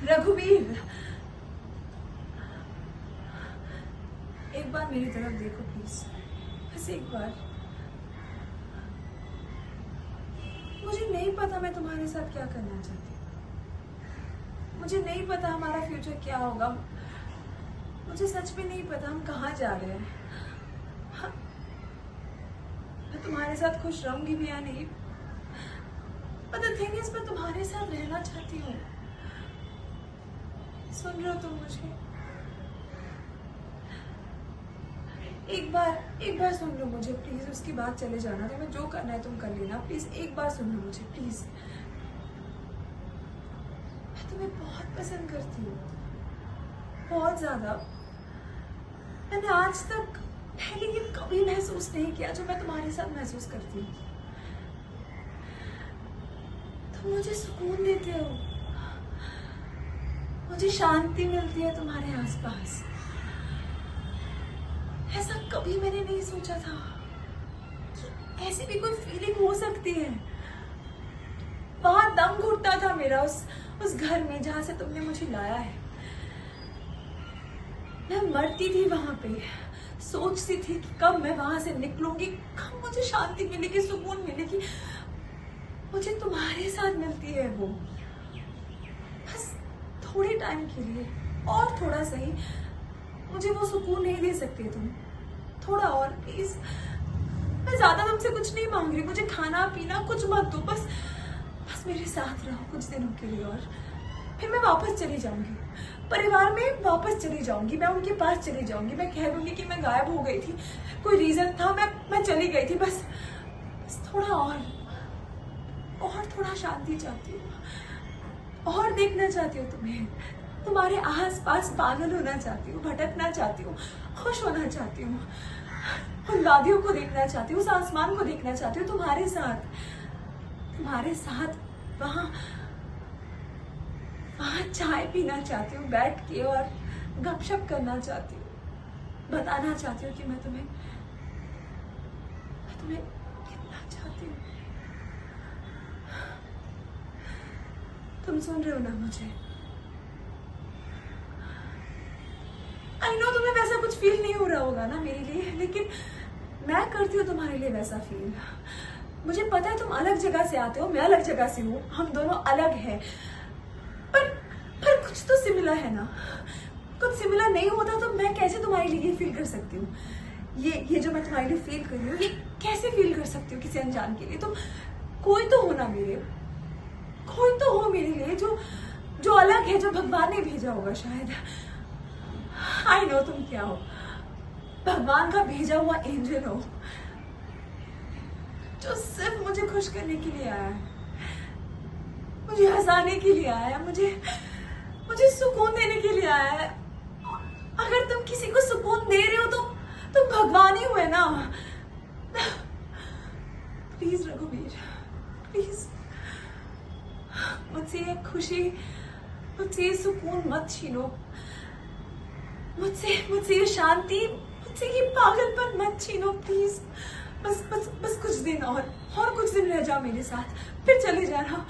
रघुवीर, एक बार मेरी तरफ देखो प्लीज, बस एक बार। मुझे नहीं पता मैं तुम्हारे साथ क्या करना चाहती हूँ। मुझे नहीं पता हमारा फ्यूचर क्या होगा। मुझे सच में नहीं पता हम कहाँ जा रहे हैं। मैं तुम्हारे साथ खुश रहूंगी भी या नहीं, but the thing is, मैं तुम्हारे साथ रहना चाहती हूँ। सुन रहे हो तुम मुझे? एक बार सुन लो मुझे प्लीज, उसके बाद चले जाना। तुम्हें जो करना है तुम कर लेना, प्लीज एक बार सुन लो मुझे प्लीज। मैं तुम्हें बहुत पसंद करती हूँ, बहुत ज्यादा। मैंने आज तक पहले ये कभी महसूस नहीं किया जो मैं तुम्हारे साथ महसूस करती हूँ। तुम मुझे सुकून देते हो, मुझे शांति मिलती है तुम्हारे आसपास। ऐसा कभी मैंने नहीं सोचा था कि ऐसी भी कोई फीलिंग हो सकती है। वहां दम घुटता था मेरा उस घर में जहां से तुमने मुझे लाया है। मैं मरती थी वहां पे, सोचती थी कि कब मैं वहां से निकलूंगी, कब मुझे शांति मिलेगी, सुकून मिलेगी। मुझे तुम्हारे साथ मिलती है वो, बस थोड़े टाइम के लिए, और थोड़ा सही। मुझे वो सुकून नहीं दे सकते तुम, थोड़ा और प्लीज। मैं ज्यादा तुमसे कुछ नहीं मांग रही, मुझे खाना पीना कुछ मत दो, बस मेरे साथ रहो कुछ दिनों के लिए, और फिर मैं वापस चली जाऊंगी, परिवार में वापस चली जाऊंगी। मैं उनके पास चली जाऊंगी, मैं कह दूंगी कि मैं गायब हो गई थी, कोई रीजन था, मैं चली गई थी। बस थोड़ा और थोड़ा शांति चाहती हूँ, और देखना चाहती हूँ तुम्हें, तुम्हारे आस पास पागल होना चाहती हूँ, भटकना चाहती हूँ, खुश होना चाहती हूँ, उन वादियों को देखना चाहती हूँ, उस आसमान को देखना चाहती हूँ तुम्हारे साथ वहाँ चाय पीना चाहती हूँ बैठ के, और गपशप करना चाहती हूँ, बताना चाहती हूँ कि मैं तुम्हें कितना चाहती हूँ। तुम सुन रहे हो ना मुझे? आई नो तुम्हें वैसा कुछ फील नहीं हो रहा होगा ना मेरे लिए, लेकिन मैं करती हूँ तुम्हारे लिए वैसा फील। मुझे पता है तुम अलग जगह से आते हो, मैं अलग जगह से हूँ, हम दोनों अलग हैं, पर कुछ तो सिमिलर है ना। कुछ सिमिलर नहीं होता तो मैं कैसे तुम्हारे लिए फील कर सकती हूँ? ये जो मैं तुम्हारे लिए फील कर रही हूँ, ये कैसे फील कर सकती हूँ किसी अनजान के लिए? तुम कोई तो हो ना कोई तो हो मेरे लिए जो अलग है, जो भगवान ने भेजा होगा शायद। आई नो तुम क्या हो, भगवान का भेजा हुआ एंजल हो, जो सिर्फ मुझे खुश करने के लिए आया है, मुझे हंसाने के लिए आया है, मुझे सुकून देने के लिए आया है। अगर तुम किसी को सुकून दे रहे हो तो तुम भगवान ही हुए ना। प्लीज रघुवीर, प्लीज मुझसे ये खुशी, मुझसे ये सुकून मत छीनो, मुझसे ये शांति, मुझसे ये पागलपन मत छीनो प्लीज। बस कुछ दिन और कुछ दिन रह जाओ मेरे साथ, फिर चले जाना।